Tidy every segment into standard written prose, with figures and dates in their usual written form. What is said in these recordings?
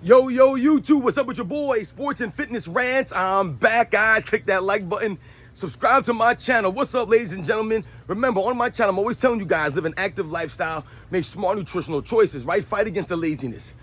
Yo, YouTube, what's up with your boy? Sports and Fitness Rants. I'm back, guys. Click that like button. Subscribe to my channel. What's up, ladies and gentlemen? Remember, on my channel, I'm always telling you guys, live an active lifestyle, make smart nutritional choices, right? Fight against the laziness.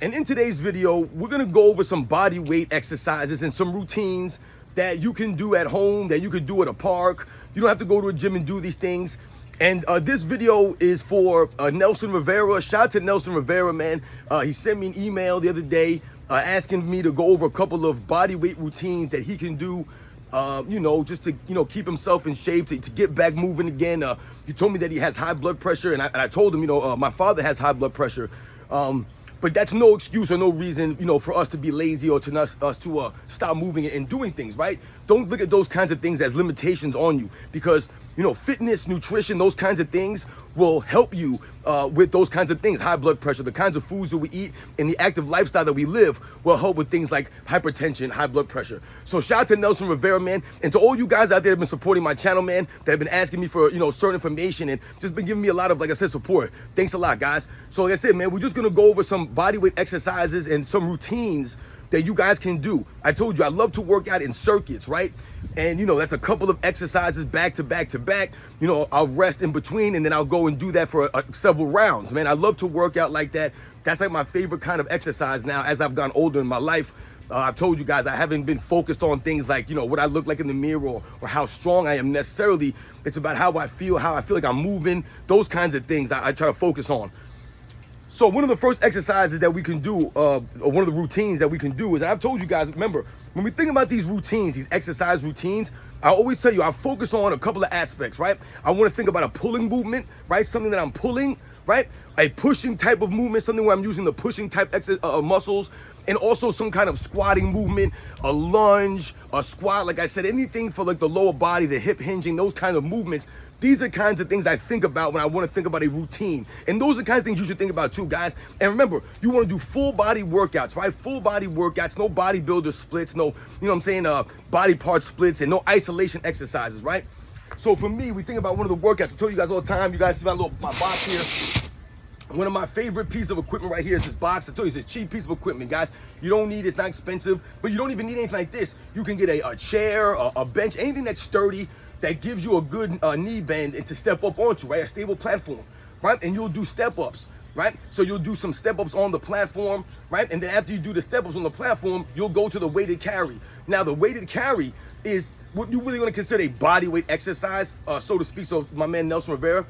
And in today's video, we're going to go over some body weight exercises and some routines that you can do at home, that you can do at a park. You don't have to go to a gym and do these things. And this video is for Nelson Rivera. Shout out to Nelson Rivera, man. He sent me an email the other day asking me to go over a couple of body weight routines that he can do, just to, keep himself in shape, to get back moving again. He told me that he has high blood pressure, and I told him, my father has high blood pressure. But that's no excuse or no reason, for us to be lazy or to us to stop moving and doing things, right? Don't look at those kinds of things as limitations on you, because, fitness, nutrition, those kinds of things will help you with those kinds of things. High blood pressure, the kinds of foods that we eat, and the active lifestyle that we live will help with things like hypertension, high blood pressure. So shout out to Nelson Rivera, man, and to all you guys out there that have been supporting my channel, man, that have been asking me for, certain information and just been giving me a lot of, like I said, support. Thanks a lot, guys. So like I said, man, we're just gonna go over some body weight exercises and some routines that you guys can do. I told you I love to work out in circuits, right? And that's a couple of exercises back to back to back. I'll rest in between and then I'll go and do that for several rounds, man. I love to work out like that. That's like my favorite kind of exercise now as I've gotten older in my life. I've told you guys I haven't been focused on things like, what I look like in the mirror or how strong I am necessarily. It's about how I feel like I'm moving, those kinds of things I try to focus on. So one of the first exercises that we can do, or one of the routines that we can do is, and I've told you guys, remember, when we think about these routines, these exercise routines, I always tell you, I focus on a couple of aspects, right? I want to think about a pulling movement, right? Something that I'm pulling, right? A pushing type of movement, something where I'm using the pushing type muscles, and also some kind of squatting movement, a lunge, a squat, like I said, anything for like the lower body, the hip hinging, those kinds of movements. These are kinds of things I think about when I want to think about a routine. And those are the kinds of things you should think about too, guys. And remember, you want to do full body workouts, right? Full body workouts, no bodybuilder splits, no, body part splits, and no isolation exercises, right? So for me, we think about one of the workouts. I tell you guys all the time, you guys see my box here. One of my favorite pieces of equipment right here is this box. I told you, it's a cheap piece of equipment, guys. You don't need, it's not expensive, but you don't even need anything like this. You can get a chair, a bench, anything that's sturdy, that gives you a good knee bend and to step up onto, right? A stable platform, right? And you'll do step-ups, right? So you'll do some step-ups on the platform, right? And then after you do the step-ups on the platform, you'll go to the weighted carry. Now, the weighted carry is what you really want to consider a body weight exercise, so to speak, so my man Nelson Rivera.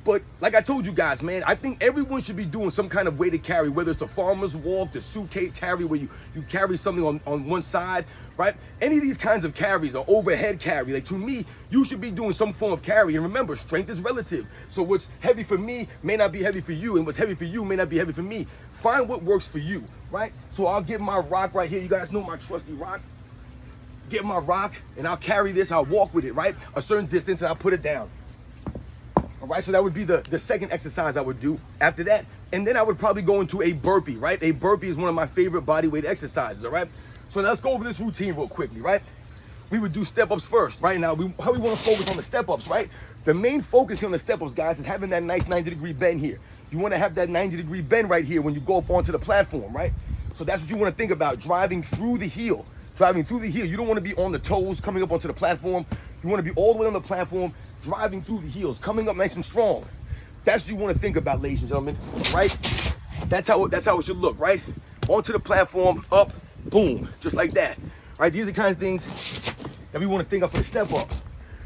But like I told you guys, man, I think everyone should be doing some kind of weighted carry, whether it's the farmer's walk, the suitcase carry, where you carry something on one side, right? Any of these kinds of carries or overhead carry, like to me, you should be doing some form of carry. And remember, strength is relative. So what's heavy for me may not be heavy for you, and what's heavy for you may not be heavy for me. Find what works for you, right? So I'll get my rock right here. You guys know my trusty rock. Get my rock, and I'll carry this. I'll walk with it, right? A certain distance, and I'll put it down. All right, so that would be the second exercise I would do after that. And then I would probably go into a burpee, right? A burpee is one of my favorite body weight exercises, all right? So now let's go over this routine real quickly, right? We would do step-ups first, right? Now, how we want to focus on the step-ups, right? The main focus on the step-ups, guys, is having that nice 90-degree bend here. You want to have that 90-degree bend right here when you go up onto the platform, right? So that's what you want to think about, driving through the heel. Driving through the heel. You don't want to be on the toes coming up onto the platform. You want to be all the way on the platform, driving through the heels, coming up nice and strong. That's what you want to think about, ladies and gentlemen, right? That's how it should look, right? Onto the platform, up, boom, just like that, right? These are the kind of things that we want to think of for the step up.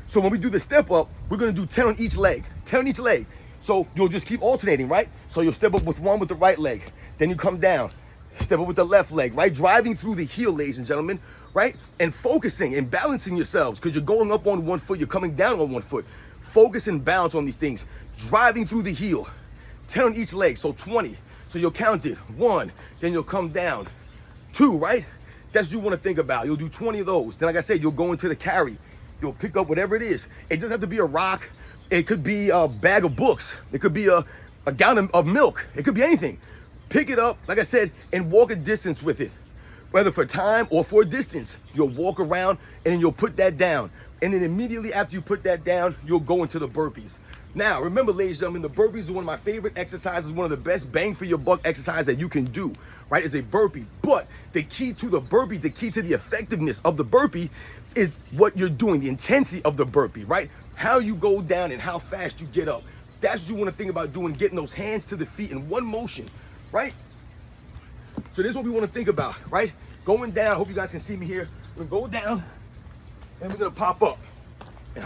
So when we do the step up, we're going to do 10 on each leg, 10 on each leg. So you'll just keep alternating, right? So you'll step up with one with the right leg, then you come down, step up with the left leg, right? Driving through the heel, ladies and gentlemen, right? And focusing and balancing yourselves, because you're going up on one foot, you're coming down on one foot. Focus and balance on these things. Driving through the heel, 10 on each leg, so 20. So you'll count it, 1, then you'll come down, 2, right? That's what you want to think about. You'll do 20 of those. Then, like I said, you'll go into the carry. You'll pick up whatever it is. It doesn't have to be a rock. It could be a bag of books. It could be a gallon of milk. It could be anything. Pick it up, like I said, and walk a distance with it. whether for time or for distance. You'll walk around and then you'll put that down. And then immediately after you put that down, you'll go into the burpees. Now, remember, ladies and gentlemen, the burpees are one of my favorite exercises, one of the best bang for your buck exercise that you can do, right? Is a burpee. But the key to the burpee, the key to the effectiveness of the burpee is what you're doing, the intensity of the burpee, right? How you go down and how fast you get up. That's what you want to think about doing, getting those hands to the feet in one motion, right? So this is what we want to think about, right? Going down, I hope you guys can see me here. We're going to go down and we're going to pop up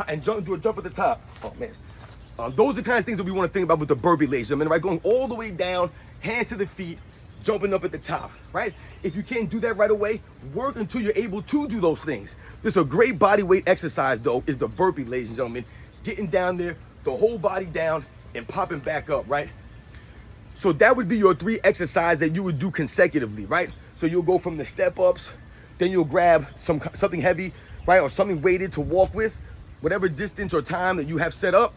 and jump, do a jump at the top. Oh, man. Those are the kinds of things that we want to think about with the burpee, ladies and gentlemen, right? Going all the way down, hands to the feet, jumping up at the top, right? If you can't do that right away, work until you're able to do those things. This is a great body weight exercise, though, is the burpee, ladies and gentlemen. Getting down there, the whole body down, and popping back up, right? So that would be your 3 exercises that you would do consecutively, right? So you'll go from the step-ups, then you'll grab something heavy, right, or something weighted to walk with, whatever distance or time that you have set up.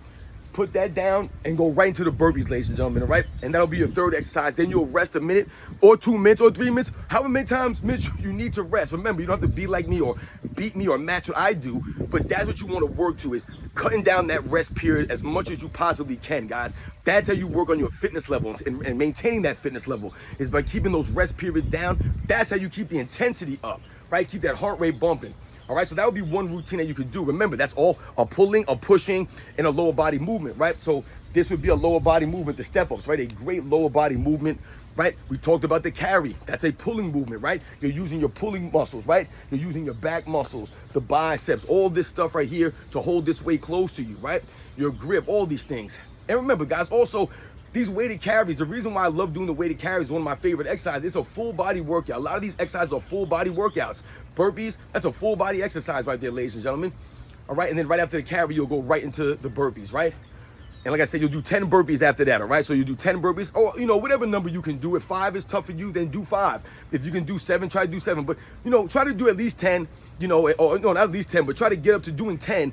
Put that down and go right into the burpees, ladies and gentlemen, all right? And that'll be your 3rd exercise. Then you'll rest a minute or 2 minutes or 3 minutes, however many times, Mitch, you need to rest. Remember, you don't have to be like me or beat me or match what I do, but that's what you want to work to, is cutting down that rest period as much as you possibly can, guys. That's how you work on your fitness levels and maintaining that fitness level, is by keeping those rest periods down. That's how you keep the intensity up, right? Keep that heart rate bumping. All right, so that would be one routine that you could do. Remember, that's all a pulling, a pushing, and a lower body movement, right? So this would be a lower body movement, the step-ups, right? A great lower body movement, right? We talked about the carry. That's a pulling movement, right? You're using your pulling muscles, right? You're using your back muscles, the biceps, all this stuff right here to hold this weight close to you, right? Your grip, all these things. And remember, guys, also, these weighted carries, the reason why I love doing the weighted carries is one of my favorite exercises. It's a full body workout. A lot of these exercises are full body workouts. Burpees, that's a full body exercise right there, ladies and gentlemen. All right, and then right after the carry, you'll go right into the burpees, right? And like I said, you'll do 10 burpees after that, all right? So you do 10 burpees, or, you know, whatever number you can do. If 5 is tough for you, then do 5. If you can do 7, try to do 7. But, you know, try to do at least 10, you know, or no, not at least 10, but try to get up to doing 10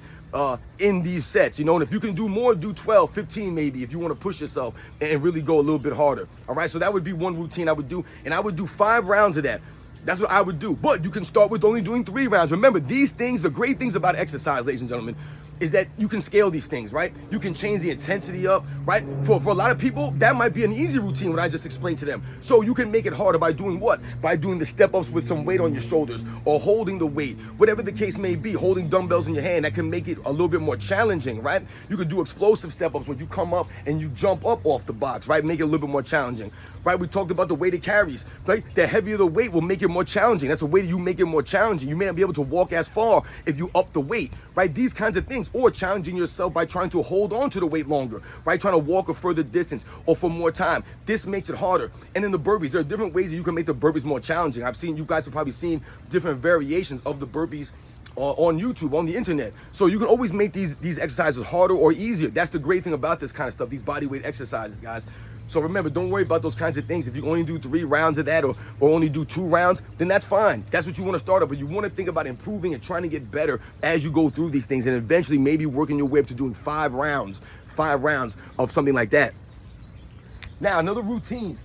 in these sets, you know. And if you can do more, do 12, 15 maybe, if you want to push yourself and really go a little bit harder, all right? So that would be one routine I would do, and I would do 5 rounds of that. That's what I would do. But you can start with only doing 3 rounds. Remember, these things, the great things about exercise, ladies and gentlemen, is that you can scale these things, right? You can change the intensity up, right? For a lot of people, that might be an easy routine, what I just explained to them. So you can make it harder by doing what? By doing the step-ups with some weight on your shoulders, or holding the weight, whatever the case may be, holding dumbbells in your hand. That can make it a little bit more challenging, right? You could do explosive step-ups when you come up and you jump up off the box, right? Make it a little bit more challenging, right? We talked about the weighted carries, right? The heavier the weight will make it more challenging. That's a way that you make it more challenging. You may not be able to walk as far if you up the weight, right? These kinds of things, or challenging yourself by trying to hold on to the weight longer, right? Trying to walk a further distance or for more time. This makes it harder. And then the burpees, there are different ways that you can make the burpees more challenging. You guys have probably seen different variations of the burpees on YouTube, on the internet. So you can always make these exercises harder or easier. That's the great thing about this kind of stuff, these body weight exercises, guys. So remember, don't worry about those kinds of things. If you only do 3 rounds of that, or only do 2 rounds, then that's fine. That's what you want to start up. But you want to think about improving and trying to get better as you go through these things, and eventually maybe working your way up to doing 5 rounds of something like that. Now, another routine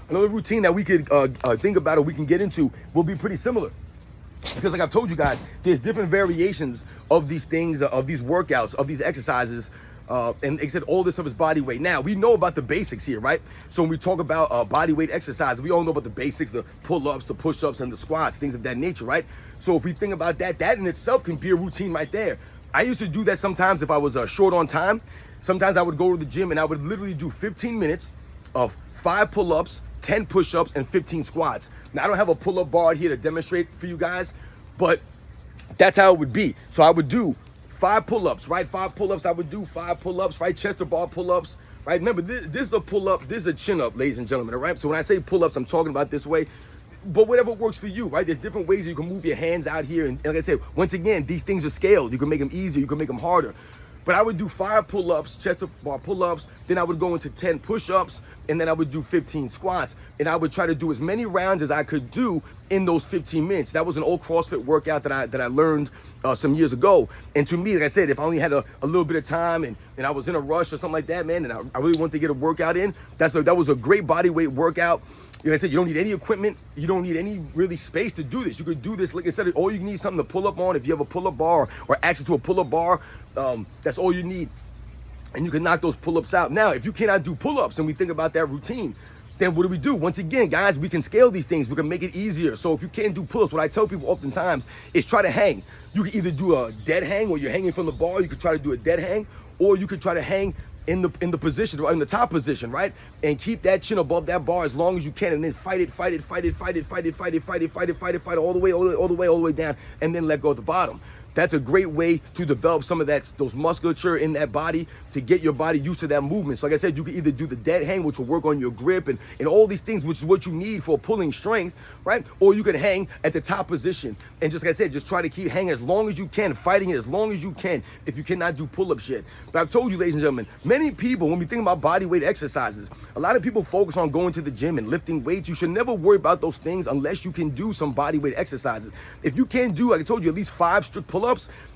that we could think about, or we can get into, will be pretty similar. Because like I've told you guys, there's different variations of these things, of these workouts, of these exercises, and like I said, all this stuff is body weight. Now, we know about the basics here, right? So when we talk about body weight exercise, we all know about the basics, the pull-ups, the push-ups, and the squats, things of that nature, right? So if we think about that, that in itself can be a routine right there. I used to do that sometimes if I was short on time. Sometimes I would go to the gym and I would literally do 15 minutes of 5 pull-ups, 10 push-ups, and 15 squats. Now, I don't have a pull-up bar here to demonstrate for you guys, but that's how it would be. So I would do 5 pull-ups, right? 5 pull-ups, I would do 5 pull-ups, right? Chest to bar pull-ups, right? Remember, this is a pull-up, this is a chin-up, ladies and gentlemen, all right? So when I say pull-ups, I'm talking about this way, but whatever works for you, right? There's different ways you can move your hands out here, and like I said, once again, these things are scaled. You can make them easier, you can make them harder. But I would do 5 pull-ups, chest to bar pull-ups, then I would go into 10 push-ups, and then I would do 15 squats. And I would try to do as many rounds as I could do in those 15 minutes. That was an old CrossFit workout that I learned some years ago. And to me, like I said, if I only had a little bit of time and I was in a rush or something like that, man, and I really wanted to get a workout in, that was a great body weight workout Like I said, you don't need any equipment. You don't need any really space to do this. You could do this, like I said, all you need is something to pull up on. If you have a pull-up bar or access to a pull-up bar, that's all you need. And you can knock those pull-ups out. Now, if you cannot do pull-ups and we think about that routine, then what do? Once again, guys, we can scale these things. We can make it easier. So if you can't do pull-ups, what I tell people oftentimes is try to hang. You can either do a dead hang where you're hanging from the bar. You could try to do a dead hang, or you could try to hang in the position, or in the top position, right? And keep that chin above that bar as long as you can, and then fight it all the way down, and then let go at the bottom. That's a great way to develop some of those musculature in that body to get your body used to that movement. So like I said, you can either do the dead hang, which will work on your grip and all these things, which is what you need for pulling strength, right? Or you can hang at the top position. And just like I said, just try to keep hanging as long as you can, fighting it as long as you can if you cannot do pull-ups yet. But I've told you, ladies and gentlemen, many people, when we think about body weight exercises, a lot of people focus on going to the gym and lifting weights. You should never worry about those things unless you can do some body weight exercises. If you can't do, like I told you, at least 5 strict pull-ups,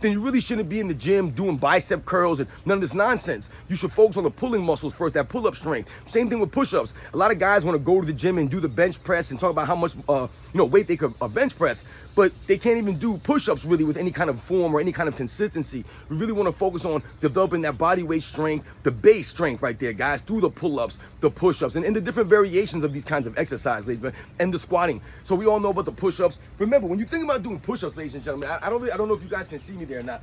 then you really shouldn't be in the gym doing bicep curls and none of this nonsense. You should focus on the pulling muscles first, that pull-up strength. Same thing with push-ups. A lot of guys want to go to the gym and do the bench press and talk about how much weight they could bench press, but they can't even do push-ups really with any kind of form or any kind of consistency. We really want to focus on developing that body weight strength, the base strength right there, guys, through the pull-ups, the push-ups, and the different variations of these kinds of exercises, and the squatting. So we all know about the push-ups. Remember, when you think about doing push-ups, ladies and gentlemen, I don't know if you guys can see me there or not.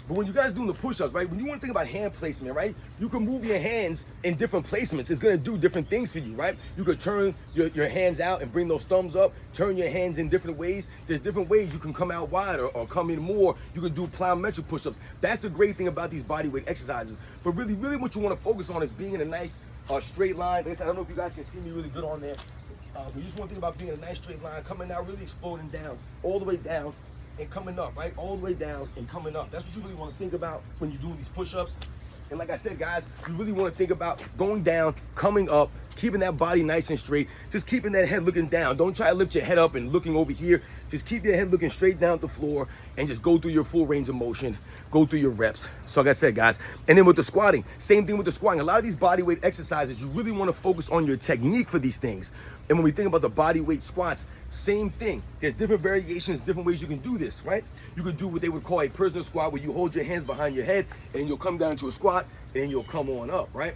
But when you guys doing the push-ups, right, when you want to think about hand placement, right, you can move your hands in different placements. It's going to do different things for you, right? You could turn your hands out and bring those thumbs up, turn your hands in different ways. There's different ways you can come out wider or come in more. You could do plyometric push-ups. That's the great thing about these body weight exercises. But really what you want to focus on is being in a nice straight line. Like I said, I don't know if you guys can see me really good on there. But you just want to think about being in a nice straight line, coming out, really exploding down, all the way down, and coming up, right? All the way down and coming up. That's what you really want to think about when you're doing these push-ups. And like I said, guys, you really want to think about going down, coming up, keeping that body nice and straight, just keeping that head looking down. Don't try to lift your head up and looking over here. Just keep your head looking straight down at the floor and just go through your full range of motion, go through your reps. So like I said, guys, and then with the squatting, same thing with the squatting. A lot of these body weight exercises, you really want to focus on your technique for these things. And when we think about the body weight squats, same thing. There's different variations, different ways you can do this, right? You could do what they would call a prisoner squat, where you hold your hands behind your head and you'll come down to a squat and then you'll come on up, right?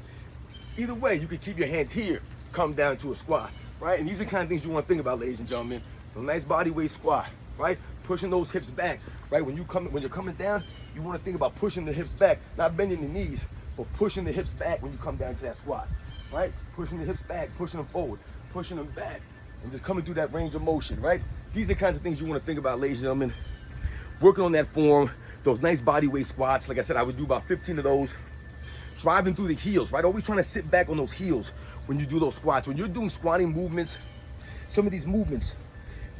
Either way, you can keep your hands here, come down to a squat, right? And these are the kind of things you want to think about, ladies and gentlemen. A nice body weight squat, right? Pushing those hips back, right? When you're coming down, you want to think about pushing the hips back, not bending the knees, but pushing the hips back when you come down to that squat, right? Pushing the hips back, pushing them forward, pushing them back, and just coming through that range of motion, right? These are the kinds of things you want to think about, ladies and gentlemen. Working on that form, those nice body weight squats. Like I said, I would do about 15 of those. Driving through the heels, right? Always trying to sit back on those heels when you do those squats. When you're doing squatting movements, some of these movements,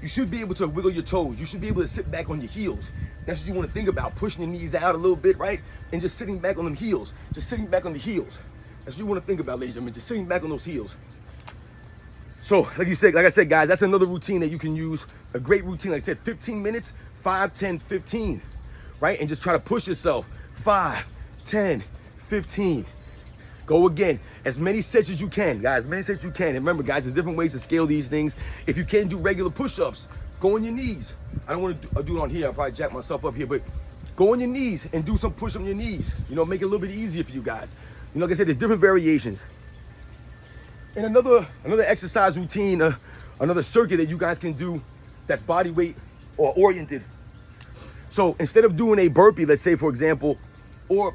you should be able to wiggle your toes. You should be able to sit back on your heels. That's what you want to think about, pushing your knees out a little bit, right? And just sitting back on them heels. Just sitting back on the heels. That's what you want to think about, ladies and gentlemen, just sitting back on those heels. So, like I said, guys, that's another routine that you can use. A great routine, like I said, 15 minutes, 5, 10, 15, right? And just try to push yourself. 5, 10, 15. Go again. As many sets as you can, guys. As many sets as you can. And remember, guys, there's different ways to scale these things. If you can't do regular push-ups, go on your knees. I don't want to do it on here. I'll probably jack myself up here, but go on your knees and do some push on your knees. You know, make it a little bit easier for you guys. You know, like I said, there's different variations. And another exercise routine, another circuit that you guys can do that's body weight or oriented. So instead of doing a burpee, let's say, for example, or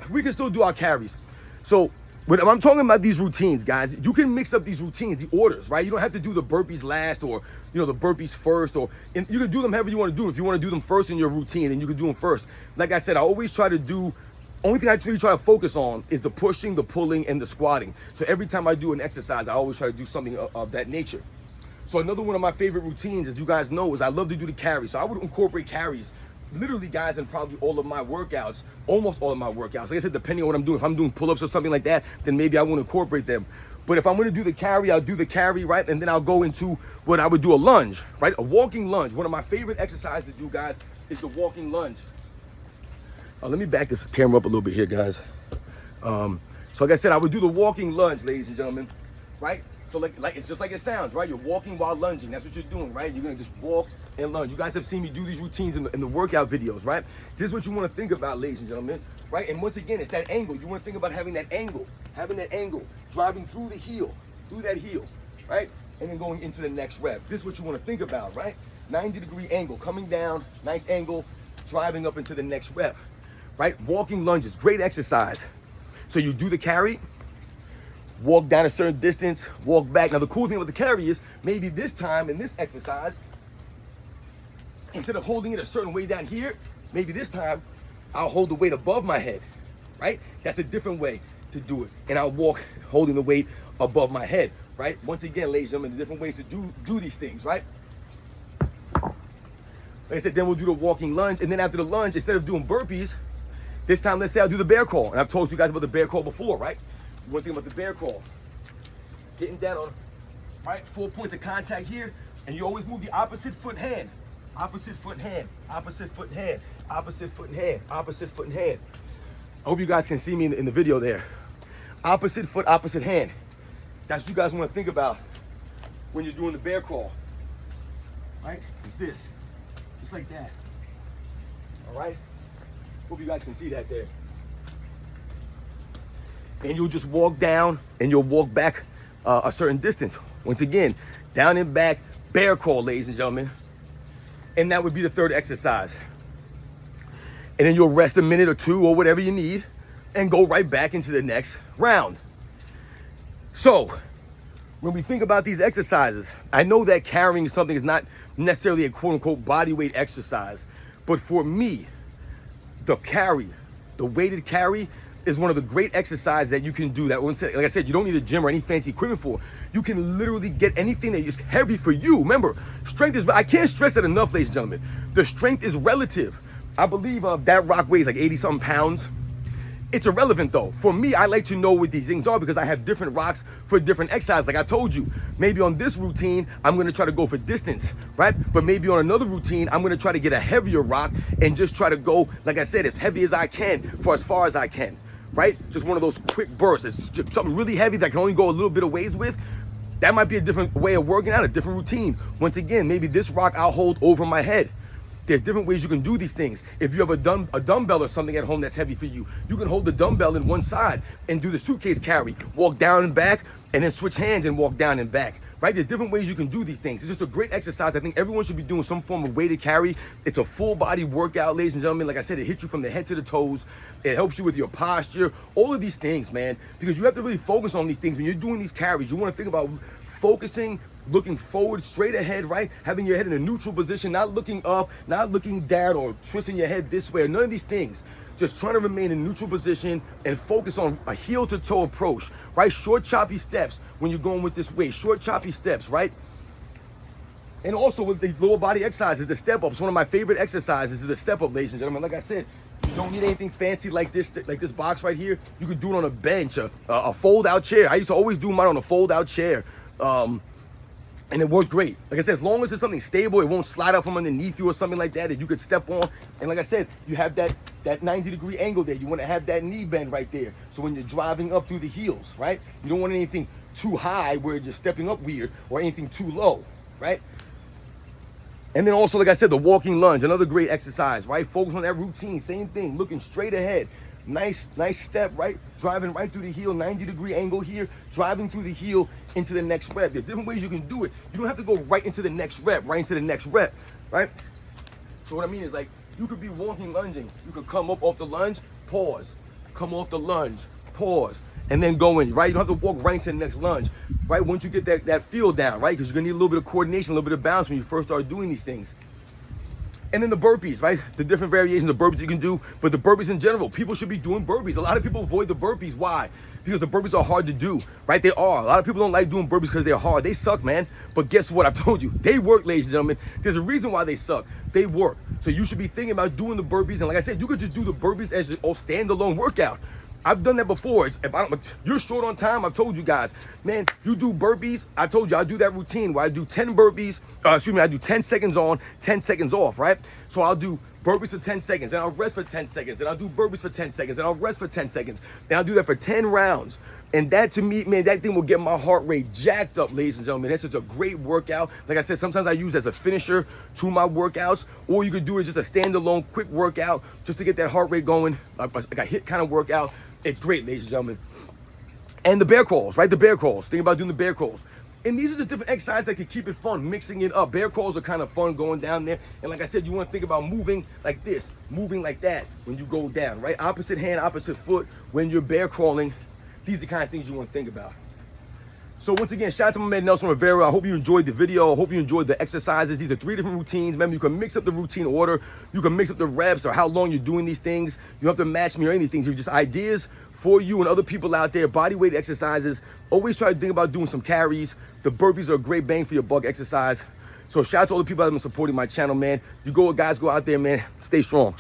we can still do our carries. So when I'm talking about these routines, guys, you can mix up these routines, the orders, right? You don't have to do the burpees last or, you know, the burpees first, and you can do them however you want to do. If you want to do them first in your routine, then you can do them first. Like I said, I always try to do, only thing I really try to focus on is the pushing, the pulling, and the squatting. So every time I do an exercise, I always try to do something of that nature. So another one of my favorite routines, as you guys know, is I love to do the carries. So I would incorporate carries, literally, guys, in probably all of my workouts, almost all of my workouts. Like I said, depending on what I'm doing. If I'm doing pull-ups or something like that, then maybe I won't incorporate them. But if I'm going to do the carry, I'll do the carry, right? And then I'll go into what I would do, a lunge, right? A walking lunge. One of my favorite exercises to do, guys, is the walking lunge. Let me back this camera up a little bit here, guys. So like I said, I would do the walking lunge, ladies and gentlemen, right? So like it's just like it sounds, right? You're walking while lunging. That's what you're doing, right? You're gonna just walk and lunge. You guys have seen me do these routines in the workout videos, right? This is what you want to think about, ladies and gentlemen, right? And once again, it's that angle. You want to think about having that angle, driving through the heel, through that heel, right? And then going into the next rep. This is what you want to think about, right? 90-degree angle, coming down, nice angle, driving up into the next rep, right? Walking lunges, great exercise. So you do the carry, walk down a certain distance, walk back. Now the cool thing with the carry is maybe this time in this exercise, instead of holding it a certain way down here, maybe this time I'll hold the weight above my head, right? That's a different way to do it. And I'll walk holding the weight above my head, right? Once again, ladies and gentlemen, the different ways to do these things, right? Like I said, then we'll do the walking lunge. And then after the lunge, instead of doing burpees, this time, let's say I'll do the bear crawl. And I've told you guys about the bear crawl before, right? One thing about the bear crawl, getting down on, right, 4 points of contact here, and you always move the opposite foot and hand. Opposite foot and hand, opposite foot and hand, opposite foot and hand, opposite foot and hand. I hope you guys can see me in the video there. Opposite foot, opposite hand. That's what you guys want to think about when you're doing the bear crawl. Right? Like this. Just like that. All right? Hope you guys can see that there. And you'll just walk down and you'll walk back a certain distance. Once again, down and back, bear crawl, ladies and gentlemen. And that would be the third exercise. And then you'll rest a minute or two or whatever you need and go right back into the next round. So when we think about these exercises, I know that carrying something is not necessarily a quote unquote body weight exercise, but for me, the weighted carry is one of the great exercises that you can do that. Like I said, you don't need a gym or any fancy equipment for. You can literally get anything that is heavy for you. Remember, strength is, I can't stress it enough, ladies and gentlemen. The strength is relative. I believe that rock weighs like 80-something pounds. It's irrelevant though. For me, I like to know what these things are because I have different rocks for different exercises. Like I told you, maybe on this routine, I'm gonna try to go for distance, right? But maybe on another routine, I'm gonna try to get a heavier rock and just try to go, like I said, as heavy as I can for as far as I can, right? Just one of those quick bursts. It's just something really heavy that I can only go a little bit of ways with. That might be a different way of working out, a different routine. Once again, maybe this rock I'll hold over my head. There's different ways you can do these things. If you have a dumbbell or something at home that's heavy for you, you can hold the dumbbell in one side and do the suitcase carry. Walk down and back, and then switch hands and walk down and back, right? There's different ways you can do these things. It's just a great exercise. I think everyone should be doing some form of weighted carry. It's a full body workout, ladies and gentlemen. Like I said, it hits you from the head to the toes. It helps you with your posture, all of these things, man, because you have to really focus on these things. When you're doing these carries, you want to think about focusing, looking forward, straight ahead, right? Having your head in a neutral position, not looking up, not looking down or twisting your head this way, or none of these things. Just trying to remain in neutral position and focus on a heel to toe approach, right? Short, choppy steps when you're going with this weight, short, choppy steps, right? And also with these lower body exercises, the step ups, one of my favorite exercises is the step up, ladies and gentlemen. Like I said, you don't need anything fancy like this box right here. You could do it on a bench, a fold out chair. I used to always do mine on a fold out chair. And it worked great. Like I said, as long as it's something stable, it won't slide out from underneath you or something like that you could step on. And like I said, you have that 90-degree angle there. You want to have that knee bend right there. So when you're driving up through the heels, right? You don't want anything too high where you're stepping up weird or anything too low, right? And then also, like I said, the walking lunge, another great exercise, right? Focus on that routine, same thing, looking straight ahead. Nice step, right? Driving right through the heel, 90-degree angle here, driving through the heel into the next rep. There's different ways you can do it. You don't have to go right into the next rep, right? So what I mean is, like, you could be walking, lunging. You could come up off the lunge, pause. Come off the lunge, pause. And then go in, right? You don't have to walk right into the next lunge, right? Once you get that feel down, right? Because you're gonna need a little bit of coordination, a little bit of balance when you first start doing these things. And then the burpees, right? The different variations of burpees you can do, but the burpees in general, people should be doing burpees. A lot of people avoid the burpees. Why? Because the burpees are hard to do, right? They are. A lot of people don't like doing burpees because they're hard. They suck, man. But guess what? I've told you, they work, ladies and gentlemen. There's a reason why they suck. They work. So you should be thinking about doing the burpees. And like I said, you could just do the burpees as a standalone workout. I've done that before. If I don't, you're short on time. I've told you guys, man. You do burpees. I told you I do that routine where I do 10 burpees. I do 10 seconds on, 10 seconds off, right? So I'll do burpees for 10 seconds, and I'll rest for 10 seconds, and I'll do burpees for 10 seconds, and I'll rest for 10 seconds, and I'll do that for 10 rounds. And that, to me, man, that thing will get my heart rate jacked up, ladies and gentlemen. That's just a great workout. Like I said, sometimes I use it as a finisher to my workouts, or you could do it just a standalone quick workout just to get that heart rate going, like a HIIT kind of workout. It's great, ladies and gentlemen. And the bear crawls, right? The bear crawls. Think about doing the bear crawls. And these are just different exercises that can keep it fun, mixing it up. Bear crawls are kind of fun going down there. And like I said, you want to think about moving like this, moving like that when you go down, right? Opposite hand, opposite foot when you're bear crawling. These are the kind of things you want to think about. So once again, shout out to my man Nelson Rivera. I hope you enjoyed the video. I hope you enjoyed the exercises. These are 3 different routines. Remember, you can mix up the routine order. You can mix up the reps or how long you're doing these things. You don't have to match me or any of these things. They're just ideas for you and other people out there. Body weight exercises. Always try to think about doing some carries. The burpees are a great bang for your buck exercise. So shout out to all the people that have been supporting my channel, man. You guys go out there, man. Stay strong.